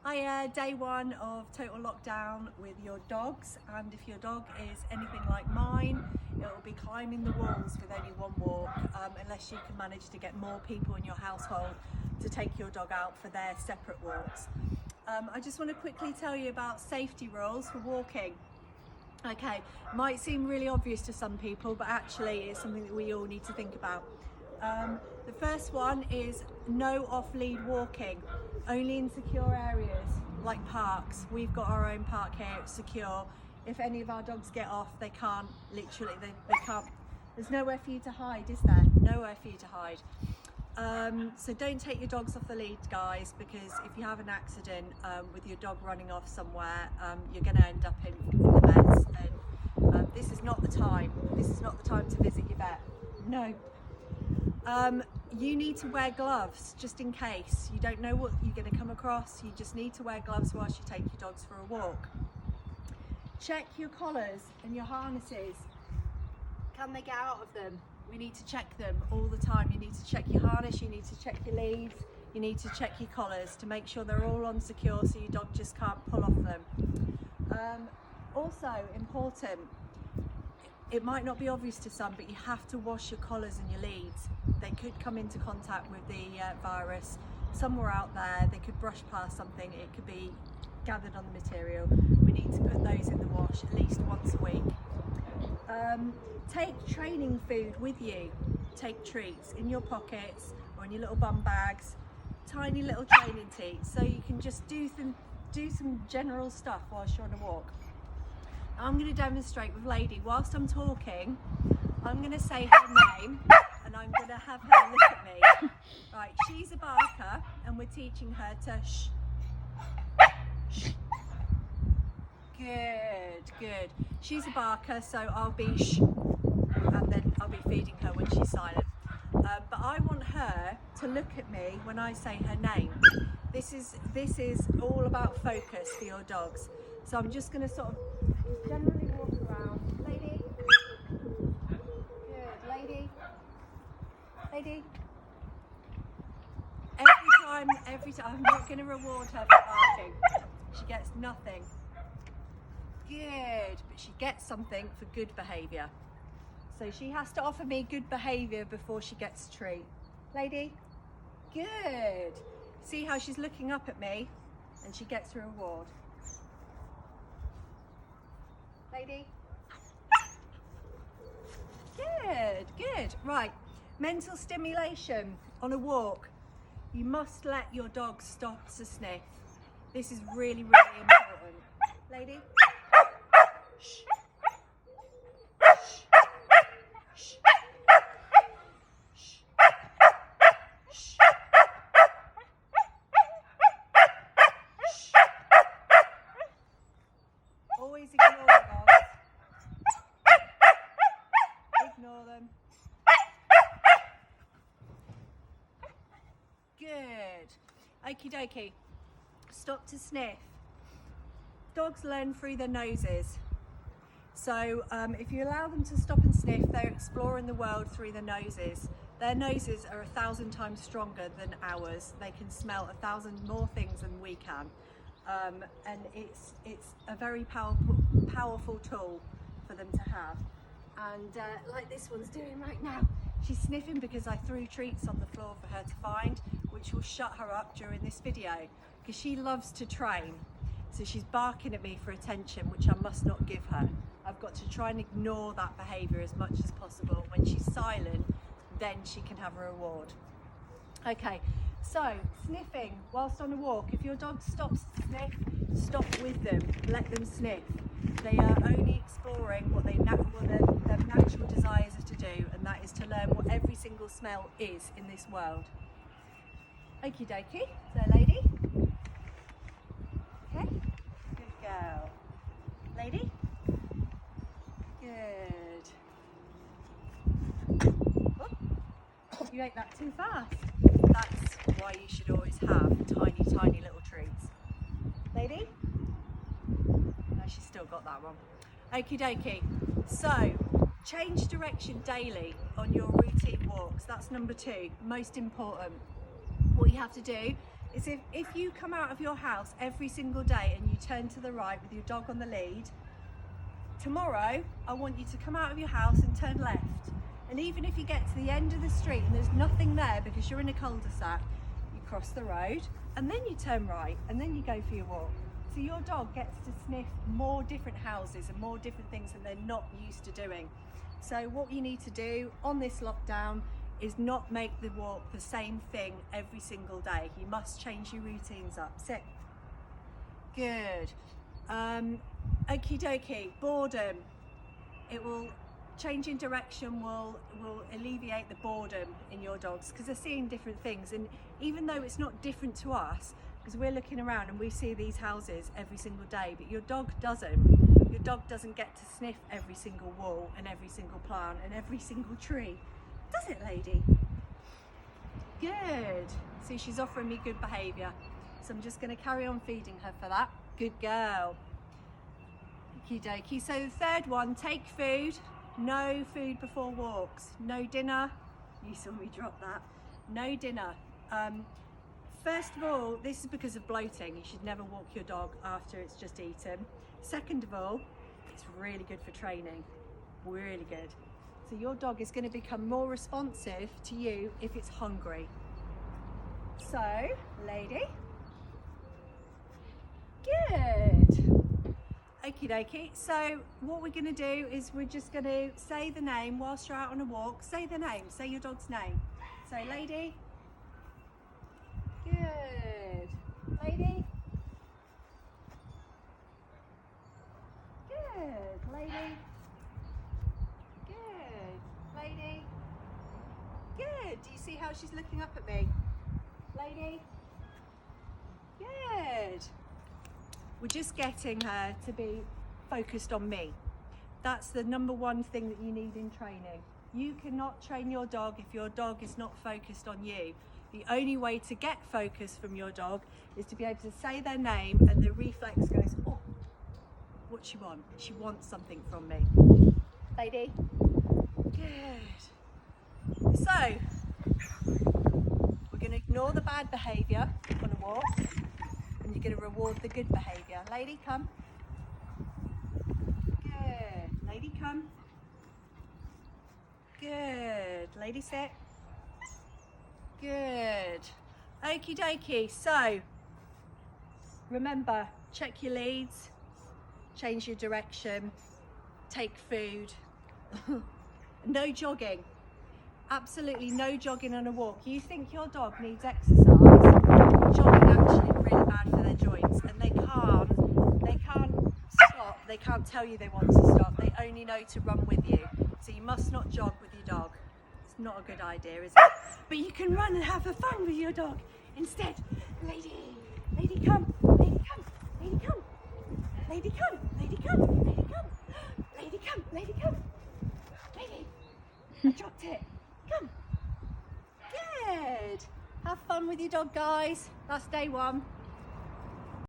Day one of total lockdown with your dogs, and if your dog is anything like mine, it will be climbing the walls with only one walk, unless you can manage to get more people in your household to take your dog out for their separate walks. I just want to quickly tell you about safety rules for walking. Okay, might seem really obvious to some people, but actually it's something that we all need to think about. The first one is no off-lead walking, only in secure areas like parks. We've got our own park here, it's secure. If any of our dogs get off, they can't, literally, they can't, there's nowhere for you to hide, is there? Nowhere for you to hide. So don't take your dogs off the lead, guys, because if you have an accident with your dog running off somewhere, you're going to end up in the vets, and this is not the time. This is not the time to visit your vet. No. You need to wear gloves just in case. You don't know what you're going to come across. You just need to wear gloves whilst you take your dogs for a walk. Check your collars and your harnesses. Can they get out of them? We need to check them all the time. You need to check your harness, you need to check your leads, you need to check your collars to make sure they're all on secure so your dog just can't pull off them. Also important, it might not be obvious to some, but you have to wash your collars and your leads. They could come into contact with the virus somewhere out there. They could brush past something. It could be gathered on the material. We need to put those in the wash at least once a week. Take training food with you. Take treats in your pockets or in your little bum bags. Tiny little training treats, so you can just do some general stuff whilst you're on a walk. I'm going to demonstrate with Lady. Whilst I'm talking, I'm going to say her name and I'm going to have her look at me. Right, she's a barker and we're teaching her to shh. Shh. Good. She's a barker, so I'll be shh, and then I'll be feeding her when she's silent. But I want her to look at me when I say her name. This is all about focus for your dogs. So I'm just going to sort of generally walk around. Lady. Good. Lady. Every time, I'm not going to reward her for barking. She gets nothing. Good, but she gets something for good behaviour. So she has to offer me good behaviour before she gets a treat. Lady. Good. See how she's looking up at me and she gets her reward. Lady. Good. Right, mental stimulation on a walk. You must let your dog stop to sniff. This is really, really important. Lady. Shh. Shh. Shh. Shh. Shh. Always ignore the dogs. Ignore them. Good. Okie dokie. Stop to sniff. Dogs learn through their noses. So if you allow them to stop and sniff, they're exploring the world through their noses. Their noses are 1,000 times stronger than ours. They can smell 1,000 more things than we can. And it's a very powerful tool for them to have. And like this one's doing right now. She's sniffing because I threw treats on the floor for her to find, which will shut her up during this video, because she loves to train. So she's barking at me for attention, which I must not give her. I've got to try and ignore that behaviour as much as possible. When she's silent, then she can have a reward. Okay, so sniffing whilst on a walk. If your dog stops to sniff, stop with them, let them sniff. They are only exploring what their natural desires are to do, and that is to learn what every single smell is in this world. Okie dokie, so lady. Okay, good girl. Lady. Good. Oh, you ate that too fast. That's why you should always have tiny little treats. Lady? No, she's still got that one. Okie dokie. So, change direction daily on your routine walks. That's number 2, most important. What you have to do is if you come out of your house every single day and you turn to the right with your dog on the lead, tomorrow I want you to come out of your house and turn left. And even if you get to the end of the street and there's nothing there because you're in a cul-de-sac, you cross the road and then you turn right and then you go for your walk. So your dog gets to sniff more different houses and more different things that they're not used to doing. So what you need to do on this lockdown is not make the walk the same thing every single day. You must change your routines up. Sit. Good. Okie dokie. Boredom. It will, changing direction will alleviate the boredom in your dogs because they're seeing different things. And even though it's not different to us, because we're looking around and we see these houses every single day, but your dog doesn't. Your dog doesn't get to sniff every single wall and every single plant and every single tree. Does it, lady? Good. See, she's offering me good behaviour. So I'm just going to carry on feeding her for that. Good girl. Okie dokie. So the third one, take food. No food before walks. No dinner. You saw me drop that. No dinner. First of all, this is because of bloating. You should never walk your dog after it's just eaten. Second of all, it's really good for training. Really good. So your dog is going to become more responsive to you if it's hungry. So, lady. Good. Okie dokie. So what we're going to do is we're just going to say the name whilst you're out on a walk. Say the name. Say your dog's name. So, lady. Good. Lady. Good. Lady. Good. Lady. Good. Do you see how she's looking up at me? Lady. Good. We're just getting her to be focused on me. That's the number one thing that you need in training. You cannot train your dog if your dog is not focused on you. The only way to get focus from your dog is to be able to say their name and the reflex goes, oh, what's she want? She wants something from me. Lady. Good. So, we're going to ignore the bad behaviour on a walk and you're going to reward the good behaviour. Lady, come. Good. Lady, come. Good. Lady, sit. Good. Okie dokie. So, remember, check your leads, change your direction, take food. No jogging. Absolutely no jogging on a walk. You think your dog needs exercise? Jogging actually really bad for their joints, and they can't stop. They can't tell you they want to stop. They only know to run with you. So you must not jog with your dog. It's not a good idea, is it? But you can run and have fun with your dog instead. Lady, lady, come, lady, come, lady, come, lady, come, lady, come, lady, come, lady, come, lady, come, lady. I dropped it. Come. Good. Have fun with your dog, guys. That's day one.